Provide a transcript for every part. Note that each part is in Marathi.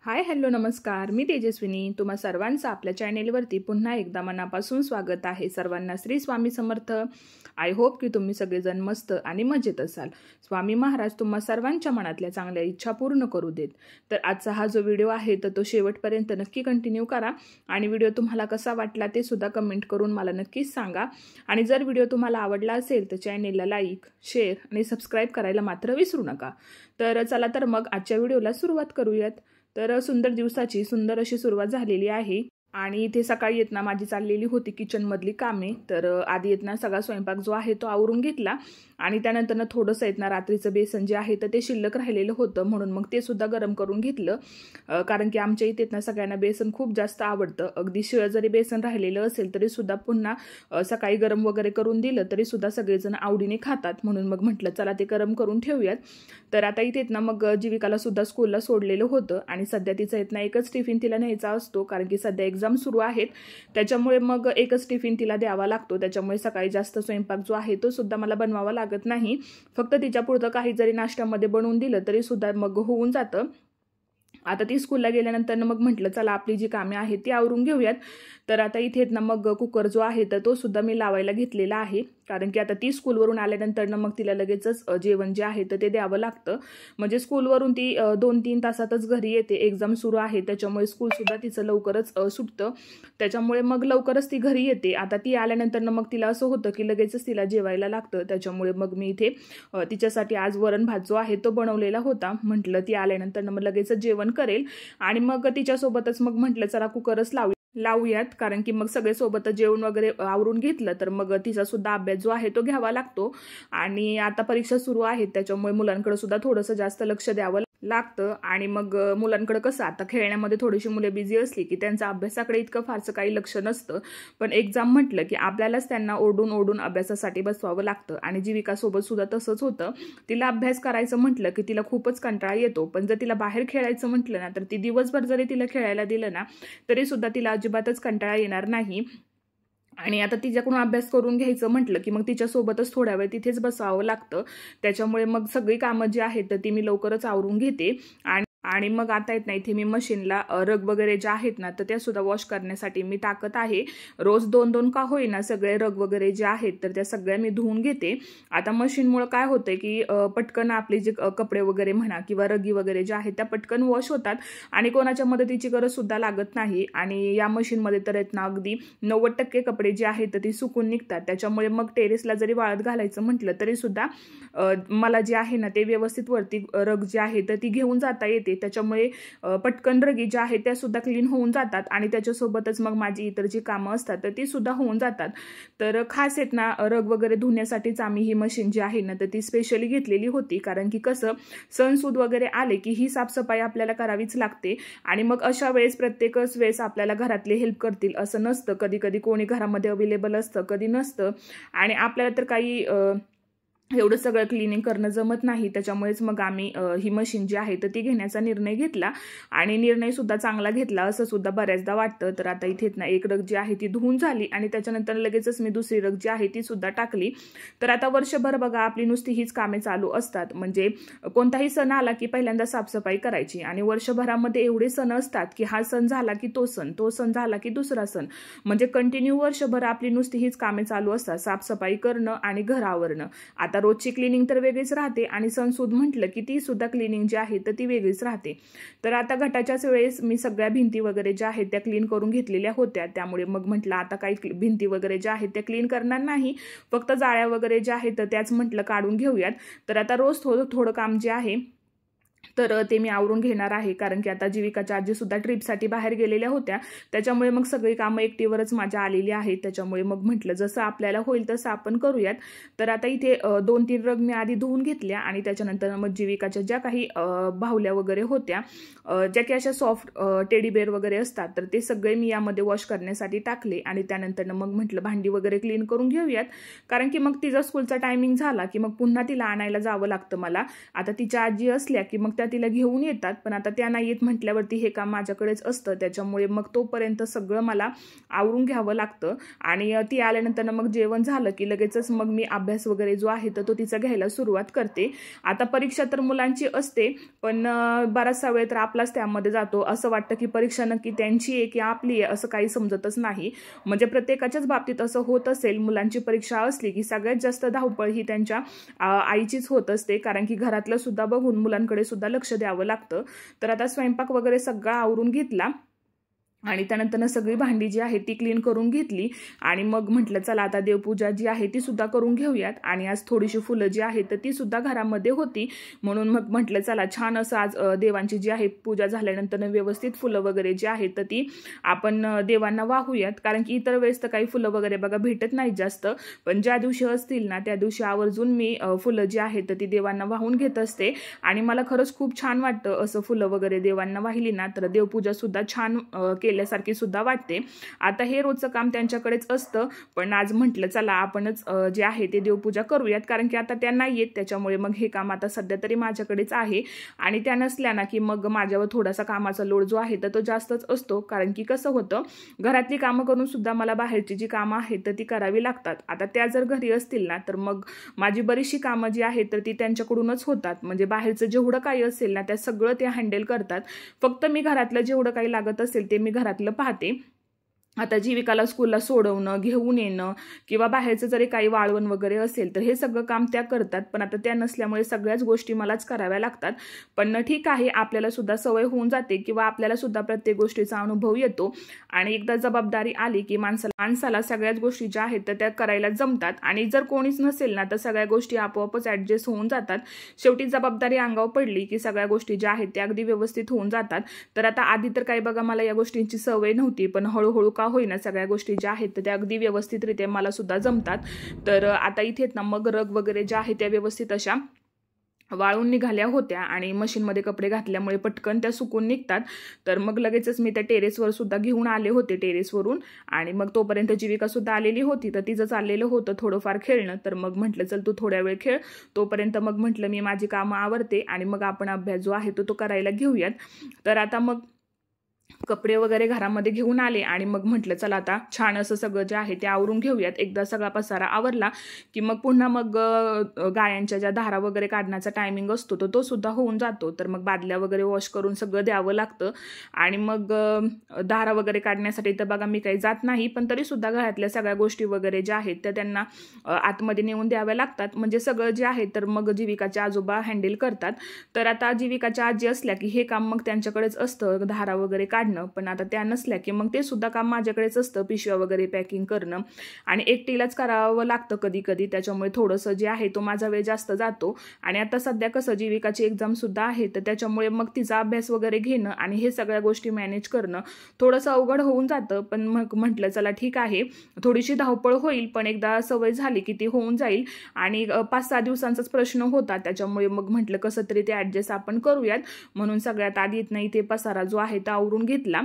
हाय हॅलो नमस्कार, मी तेजस्विनी तुम्हा सर्वांचं आपल्या चॅनेलवरती पुन्हा एकदा मनापासून स्वागत आहे। सर्वांना श्री स्वामी समर्थ। आय होप की तुम्ही सगळेजण मस्त आणि मजेत असाल। स्वामी महाराज तुम्हा सर्वांच्या मनातल्या चांगल्या इच्छा पूर्ण करू देत। तर आजचा हा जो व्हिडिओ आहे तर तो शेवटपर्यंत नक्की कंटिन्यू करा आणि व्हिडिओ तुम्हाला कसा वाटला ते सुद्धा कमेंट करून मला नक्कीच सांगा। आणि जर व्हिडिओ तुम्हाला आवडला असेल तर चॅनेलला लाईक, शेअर आणि सबस्क्राइब करायला मात्र विसरू नका। तर चला तर मग आजच्या व्हिडिओला सुरुवात करूयात। तर सुंदर दिवसाची सुंदर अशी सुरुवात झालेली आहे आणि इथे सकाळी येतना माझी चाललेली होती किचन मधली कामे। तर आधी येतना सगळा स्वयंपाक जो आहे तो आवरून घेतला आणि त्यानंतर थोडंसं येतना रात्रीचं बेसन जे आहे तर ते शिल्लक राहिलेलं होतं म्हणून मग ते सुद्धा गरम करून घेतलं। कारण की आमच्या इथे येतना सगळ्यांना बेसन खूप जास्त आवडतं। अगदी शिळ जरी बेसन राहिलेलं असेल तरी सुद्धा पुन्हा सकाळी गरम वगैरे करून दिलं तरी सुद्धा सगळेजण आवडीने खातात म्हणून मग म्हटलं चला ते गरम करून ठेवूयात। तर आता इथे येतना मग जीविकाला सुद्धा स्कूलला सोडलेलं होतं आणि सध्या तिचा येतना एकच टिफिन तिला न्यायचा असतो कारण की सध्या एग्जाम सुरू आहेत त्याच्यामुळे मग एकच टिफिन तिला द्यावा लागतो। त्याच्यामुळे सकाळी जास्त स्वयंपाक जो आहे तो सुद्धा मला बनवावा लागत नाही। फक्त तिच्या पुरतं काही जरी नाश्त्यामध्ये बनवून दिलं तरी सुद्धा मग होऊन जातं। आता ती स्कूलला गेल्यानंतर मग म्हटलं चला आपली जी कामे आहेत ती आवरून घेऊयात। तर आता इथे ना मग कुकर जो आहे तर तो सुद्धा मी लावायला घेतलेला आहे कारण की आता ती स्कूलवरून आल्यानंतर मग तिला लगेचच जेवण जे आहे तर ते द्यावं लागतं। म्हणजे स्कूलवरून ती 2-3 तासातच घरी येते। एग्जाम सुरू आहे त्याच्यामुळे स्कूल सुद्धा तिचं लवकरच सुटतं त्याच्यामुळे मग लवकरच ती घरी येते। आता ती आल्यानंतर मग तिला असं होतं की लगेचच तिला जेवायला लागतं त्याच्यामुळे मग मी इथे तिच्यासाठी आज वरण भात जो आहे तो बनवलेला होता। म्हटलं ती आल्यानंतर मग लगेचच जेवण करेल आणि मग तिच्यासोबतच मग म्हटलं चला कुकरच लावूयात कारण की मग सगळे सोबतच जेवण वगैरे आवरून घेतलं तर मग तिचा सुद्धा अभ्यास जो आहे तो घ्यावा लागतो। आणि आता परीक्षा सुरू आहेत त्याच्यामुळे मुलांकडे सुद्धा थोडंसं जास्त लक्ष द्यावं लागतं आणि मग मुलांकडे कसं आता खेळण्यामध्ये थोडीशी मुले बिझी असली की त्यांचा अभ्यासाकडे इतकं फारसं काही लक्ष नसतं। पण एक्झाम म्हटलं की आपल्यालाच त्यांना ओढून अभ्यासासाठी बसवावं लागतं आणि जीविकासोबत सुद्धा तसंच होतं। तिला अभ्यास करायचं म्हटलं की तिला खूपच कंटाळा येतो पण जर तिला बाहेर खेळायचं म्हटलं ना तर ती दिवसभर जरी तिला खेळायला दिलं ना तरी सुद्धा तिला अजिबातच कंटाळा येणार नाही। आणि आता तिच्याकडून अभ्यास करून घ्यायचं म्हटलं की मग तिच्यासोबतच थोड्या वेळ तिथेच बसावं लागतं त्याच्यामुळे मग सगळी कामं जी आहेत तर ती मी लवकरच आवरून घेते। आणि मग आता येत नाही इथे मी मशीनला रग वगैरे जे आहेत ना तर त्या सुद्धा वॉश करण्यासाठी मी टाकत आहे। रोज 2-2 का होईना सगळे रग वगैरे जे आहेत तर त्या सगळ्या मी धुवून घेते। आता मशीनमुळे काय होतंय की पटकन आपले जे कपडे वगैरे म्हणा किंवा रगी वगैरे जे आहेत त्या पटकन वॉश होतात आणि कोणाच्या मदतीची गरज सुद्धा लागत नाही। आणि या मशीनमध्ये तर येत ना अगदी 90% कपडे जे आहेत तर ती सुकून निघतात त्याच्यामुळे मग टेरेसला जरी वाळत घालायचं म्हटलं तरी सुद्धा मला जे आहे ना ते व्यवस्थित वरती रग जे आहे तर ती घेऊन जाता येते त्याच्यामुळे पटकन रगी ज्या आहेत त्या सुद्धा क्लीन होऊन जातात आणि त्याच्यासोबतच मग माझी इतर जी कामं असतात तर ती सुद्धा होऊन जातात। तर खास आहेत ना रग वगैरे धुण्यासाठीच आम्ही ही मशीन जी आहे ना तर ती स्पेशली घेतलेली होती कारण की कसं सणसूद वगैरे आले की ही साफसफाई आपल्याला करावीच लागते आणि मग अशा वेळेस प्रत्येकच वेळेस आपल्याला घरातले हेल्प करतील असं नसतं। कधी कधी कोणी घरामध्ये अवेलेबल असतं कधी नसतं आणि आपल्याला तर काही एवढं सगळं क्लिनिंग करणं जमत नाही त्याच्यामुळेच मग आम्ही ही मशीन जी आहे तर ती घेण्याचा निर्णय घेतला आणि निर्णय सुद्धा चांगला घेतला असं सुद्धा बऱ्याचदा वाटतं। तर आता इथे ना एक रग जी आहे ती धुवून झाली आणि त्याच्यानंतर लगेचच मी दुसरी रग जी आहे ती सुद्धा टाकली। तर आता वर्षभर बघा आपली नुसती हीच कामे चालू असतात। म्हणजे कोणताही सण आला की पहिल्यांदा साफसफाई करायची आणि वर्षभरामध्ये एवढे सण असतात की हा सण झाला की तो सण झाला की दुसरा सण म्हणजे कंटिन्यू वर्षभर आपली नुसती हीच कामे चालू असतात साफसफाई करणं आणि घर आवरणं। आता रोजची क्लिनिंग तर वेगळीच राहते आणि सणसूद म्हटलं की ती सुद्धा क्लिनिंग जी आहे तर ती वेगळीच राहते। तर आता घटाच्याच वेळेस मी सगळ्या भिंती वगैरे ज्या आहेत त्या क्लीन करून घेतलेल्या होत्या त्यामुळे मग म्हटलं आता काही भिंती वगैरे ज्या आहेत त्या क्लीन करणार नाही फक्त जाळ्या वगैरे ज्या आहेत तर त्याच म्हटलं काढून घेऊयात। तर आता रोज थोडं काम जे आहे तर ते मी आवरून घेणार आहे कारण की आता जीविकाच्या आजी सुद्धा ट्रिपसाठी बाहेर गेलेल्या होत्या त्याच्यामुळे मग सगळी कामं एकटीवरच माझ्या आलेली आहेत त्याच्यामुळे मग म्हटलं जसं आपल्याला होईल तसं आपण करूयात। तर आता इथे 2-3 रग मी आधी धुवून घेतल्या आणि त्याच्यानंतर मग जीविकाच्या ज्या काही बाहुल्या वगैरे होत्या ज्या की अशा सॉफ्ट टेडी बेअर वगैरे असतात तर ते सगळे मी यामध्ये वॉश करण्यासाठी टाकले आणि त्यानंतर मग म्हटलं भांडी वगैरे क्लीन करून घेऊयात कारण की मग तिचा स्कूलचा टायमिंग झाला की मग पुन्हा तिला आणायला जावं लागतं मला। आता तिच्या आजी असल्या की मग त्या तिला घेऊन येतात, पण आता त्या नाही येत म्हटल्यावरती हे काम माझ्याकडेच असतं, त्याच्यामुळे मग तोपर्यंत सगळं मला आवरून घ्यावं लागतं. आणि ती आल्यानंतर मग जेवण झालं की लगेचच मग मी अभ्यास वगैरे जो आहे तर तो तिचा घ्यायला सुरुवात करते. आता परीक्षा तर मुलांची असते, पण बराचसा वेळ तर आपलाच त्यामध्ये जातो. असं वाटतं की परीक्षा नक्की त्यांची आहे की आपली आहे असं काही समजतच नाही. म्हणजे प्रत्येकाच्याच बाबतीत असं होत असेल, मुलांची परीक्षा असली की सगळ्यात जास्त धावपळ ही त्यांच्या आईचीच होत असते, कारण की घरातलं सुद्धा बघून मुलांकडे सुद्धा लक्ष द्यावं लागतं. तर आता स्वयंपाक वगैरे सगळा आवरून घेतला आणि त्यानंतर सगळी भांडी जी आहे ती क्लीन करून घेतली. आणि मग म्हटलं चला आता देवपूजा जी आहे ती सुद्धा करून घेऊयात. आणि आज थोडीशी फुलं जी आहेत तर ती सुद्धा घरामध्ये होती, म्हणून मग म्हटलं चला छान असं आज देवांची जी आहे पूजा झाल्यानंतर व्यवस्थित फुलं वगैरे जी आहेत तर ती आपण देवांना वाहूयात. कारण की इतर वेळेस तर काही फुलं वगैरे बघा भेटत नाहीत जास्त, पण ज्या दिवशी असतील ना त्या दिवशी आवर्जून मी फुलं जी आहेत तर ती देवांना वाहून घेत असते. आणि मला खरंच खूप छान वाटतं असं फुलं वगैरे देवांना वाहिली ना तर देवपूजा सुद्धा छान केल्यासारखी सुद्धा वाटते. आता हे रोजचं काम त्यांच्याकडेच असतं, पण आज म्हटलं चला आपणच जे आहे ते देवपूजा करूयात, कारण की आता त्या नाही येत, त्याच्यामुळे मग हे काम आता सध्या तरी माझ्याकडेच आहे. आणि त्या नसल्या ना की मग माझ्यावर थोडासा कामाचा लोड जो आहे तर तो जास्तच असतो, कारण की कसं होतं घरातली कामं करून सुद्धा मला बाहेरची जी कामं आहेत तर ती करावी लागतात. आता त्या जर घरी असतील ना तर मग माझी बरीचशी कामं जी आहेत तर ती त्यांच्याकडूनच होतात. म्हणजे बाहेरचं जेवढं काही असेल ना त्या सगळं ते हँडल करतात. फक्त मी घरातलं जेवढं काही लागत असेल ते मी घरातलं पाहते. आता जीविकाला स्कूलला सोडवणं, घेऊन येणं किंवा बाहेरचं जरी काही वाळवण वगैरे असेल तर हे सगळं काम त्या करतात, पण आता त्या नसल्यामुळे सगळ्याच गोष्टी मलाच कराव्या लागतात. पण ठीक आहे, आपल्याला सुद्धा सवय होऊन जाते किंवा आपल्याला सुद्धा प्रत्येक गोष्टीचा अनुभव येतो. आणि एकदा जबाबदारी आली की माणसाला सगळ्याच गोष्टी ज्या आहेत तर त्या करायला जमतात. आणि जर कोणीच नसेल ना तर सगळ्या गोष्टी आपोआपच ॲडजस्ट होऊन जातात. शेवटी जबाबदारी अंगावर पडली की सगळ्या गोष्टी ज्या आहेत त्या अगदी व्यवस्थित होऊन जातात. तर आता आधी तर काही बघा मला या गोष्टींची सवय नव्हती, पण हळूहळू का होईना सगळ्या गोष्टी ज्या आहेत त्या अगदी व्यवस्थितरित्या मला सुद्धा जमतात. तर आता इथेच ना मग रग वगैरे ज्या आहेत त्या व्यवस्थित अशा वाळून निघाल्या होत्या आणि मशीनमध्ये कपडे घातल्यामुळे पटकन त्या सुकून निघतात. तर मग लगेचच मी त्या टेरेसवर सुद्धा घेऊन आले होते टेरेसवरून. आणि मग तोपर्यंत जीविका सुद्धा आलेली होती, तर तिचं चाललेलं होतं थोडंफार खेळणं. तर मग म्हटलं चल तू थोड्या वेळ खेळ, तोपर्यंत मग म्हटलं मी माझी कामं आवरते आणि मग आपण अभ्यास जो आहे तो करायला घेऊयात. तर आता मग कपडे वगैरे घरामध्ये घेऊन आले आणि मग म्हटलं चला आता छान असं सगळं जे आहे ते आवरून घेऊयात. एकदा सगळा पसारा आवरला की मग पुन्हा मग गायांच्या ज्या धारा वगैरे काढण्याचा टायमिंग असतो तो सुद्धा होऊन जातो. तर मग बादल्या वगैरे वॉश करून सगळं द्यावं लागतं. आणि मग धारा वगैरे काढण्यासाठी तर बघा मी काही जात नाही, पण तरी सुद्धा घरातल्या सगळ्या गोष्टी वगैरे ज्या आहेत त्या त्यांना आतमध्ये नेऊन द्याव्या लागतात. म्हणजे सगळं जे आहे तर मग जीविकाचे आजोबा हँडल करतात. तर आता जीविकाच्या आजी असल्या की हे काम मग त्यांच्याकडेच असतं, धारा वगैरे काढणं. पण आता त्या नसल्या की मग ते सुद्धा काम माझ्याकडेच असतं, पिशव्या वगैरे पॅकिंग करणं. आणि एकटीलाच करावं लागतं कधी कधी, त्याच्यामुळे थोडंसं जे आहे तो माझा वेळ जास्त जातो. आणि आता सध्या कसं जीविकाची एक्झाम सुद्धा आहे, तर त्याच्यामुळे मग तिचा अभ्यास वगैरे घेणं आणि हे सगळ्या गोष्टी मॅनेज करणं थोडंसं अवघड होऊन जातं. पण मग म्हटलं चला ठीक आहे, थोडीशी धावपळ होईल पण एकदा सवय झाली की ती होऊन जाईल. आणि 5-6 दिवसांचाच प्रश्न होता, त्याच्यामुळे मग म्हटलं कसं तरी ते ॲडजस्ट आपण करूयात. म्हणून सगळ्यात आधी नाही ते पसारा जो आहे तो आवरून घेतला.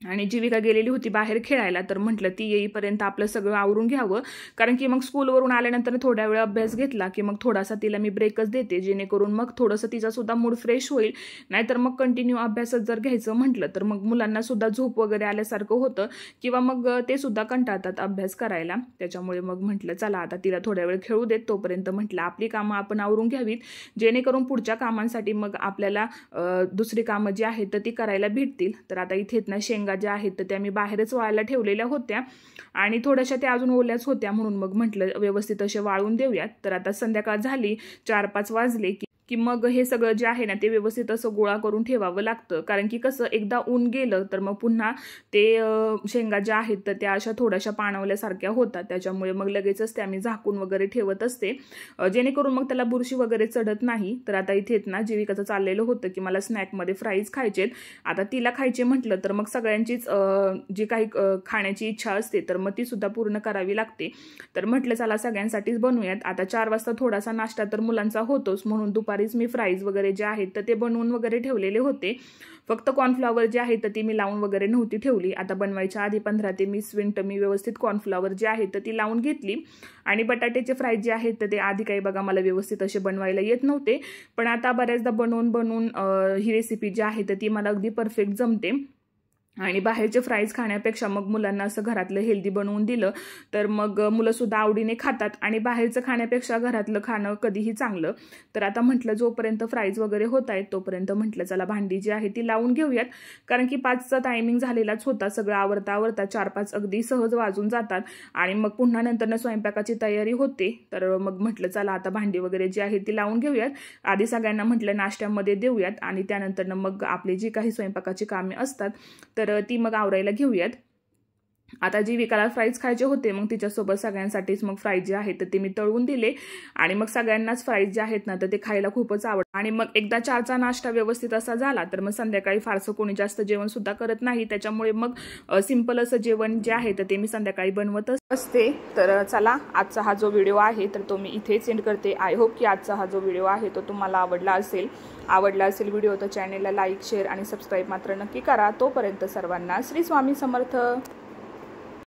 आणि जीविका गेलेली होती बाहेर खेळायला, तर म्हटलं ती येईपर्यंत आपलं सगळं आवरून घ्यावं. कारण की मग स्कूलवरून आल्यानंतर थोड्या वेळ अभ्यास घेतला की मग थोडासा तिला मी ब्रेकच देते, जेणेकरून मग थोडंसं तिचासुद्धा मूड फ्रेश होईल. नाहीतर मग कंटिन्यू अभ्यासच जर घ्यायचं म्हटलं तर मग मुलांना सुद्धा झोप वगैरे आल्यासारखं होतं किंवा मग ते सुद्धा कंटाळतात अभ्यास करायला. त्याच्यामुळे मग म्हटलं चला आता तिला थोड्या वेळ खेळू देत, तोपर्यंत म्हटलं आपली कामं आपण आवरून घ्यावीत, जेणेकरून पुढच्या कामांसाठी मग आपल्याला दुसरी कामं जी आहेत तर ती करायला भेटतील. तर आता इथेच ना शेंगा ज्या आहेत तर त्या मी बाहेरच वाळायला ठेवलेल्या होत्या आणि थोड्याशा त्या अजून ओल्याच होत्या, म्हणून मग म्हटलं व्यवस्थित असे वाळून देऊयात. तर आता संध्याकाळ झाली, 4-5 वाजले की मग हे सगळं जे आहे ना ते व्यवस्थित असं गोळा करून ठेवावं लागतं. कारण की कसं एकदा ऊन गेलं तर मग पुन्हा ते शेंगा ज्या आहेत तर त्या अशा थोड्याशा पाणवल्यासारख्या होतात, त्याच्यामुळे मग लगेचच त्या मी झाकून वगैरे ठेवत असते, जेणेकरून मग त्याला बुरशी वगैरे चढत नाही. तर आता इथेच ना जीविकाचं चाललेलं होतं की मला स्नॅकमध्ये फ्राईज खायचेत. आता तिला खायचे म्हटलं तर मग सगळ्यांचीच जी काही खाण्याची इच्छा असते तर मग ती सुद्धा पूर्ण करावी लागते. तर म्हटलं चला सगळ्यांसाठीच बनवूयात. आता 4 वाजता थोडासा नाश्ता तर मुलांचा होतोच, म्हणून दुपारी दुपारीच मी फ्राईज वगैरे जे आहेत तर ते बनवून वगैरे ठेवलेले होते. फक्त कॉर्नफ्लॉवर जे आहे तर ती मी लावून वगैरे नव्हती ठेवली. आता बनवायच्या आधी 15 ते 20 मिनिटं मी व्यवस्थित कॉर्नफ्लॉवर जे आहे तर ती लावून घेतली. आणि बटाट्याचे फ्राय जे आहेत तर ते आधी काही बघा मला व्यवस्थित असे बनवायला येत नव्हते, पण आता बऱ्याचदा बनवून ही रेसिपी जी आहे तर ती मला अगदी परफेक्ट जमते. आणि बाहेरचे फ्राईज खाण्यापेक्षा मग मुलांना असं घरातलं हेल्दी बनवून दिलं तर मग मुलंसुद्धा आवडीने खातात. आणि बाहेरचं खाण्यापेक्षा घरातलं खाणं कधीही चांगलं. तर आता म्हटलं जोपर्यंत फ्राईज वगैरे होत आहेत तोपर्यंत म्हटलं चला भांडी जी आहे ती लावून घेऊयात, कारण की 5चा टायमिंग झालेलाच होता. सगळं आवरता 4-5 अगदी सहज वाजून जातात आणि मग पुन्हा नंतर स्वयंपाकाची तयारी होते. तर मग म्हटलं चला आता भांडी वगैरे जी आहे ती लावून घेऊयात. आधी सगळ्यांना म्हटलं नाश्त्यामध्ये देऊयात आणि त्यानंतर मग आपली जी काही स्वयंपाकाची कामे असतात तर ती मग आवरायला घेऊयात. आता जी विकाला फ्राईज खायचे होते मग तिच्यासोबत सगळ्यांसाठीच मग फ्राईज जे आहेत तर ते मी तळून दिले आणि मग सगळ्यांनाच फ्राईज जे आहेत ना तर ते खायला खूपच आवडतं. आणि मग एकदा 4चा नाश्ता व्यवस्थित असा झाला तर मग संध्याकाळी फारसं कोणी जास्त जेवण सुद्धा करत नाही. त्याच्यामुळे मग सिंपल असं जेवण जे आहे तर ते मी संध्याकाळी बनवत असते. तर चला आजचा हा जो व्हिडिओ आहे तर तो मी इथेच एंड करते. आय होप की आजचा हा जो व्हिडिओ आहे तो तुम्हाला आवडला असेल व्हिडिओ तर चॅनेलला लाईक शेअर आणि सबस्क्राईब मात्र नक्की करा. तोपर्यंत सर्वांना श्री स्वामी समर्थ.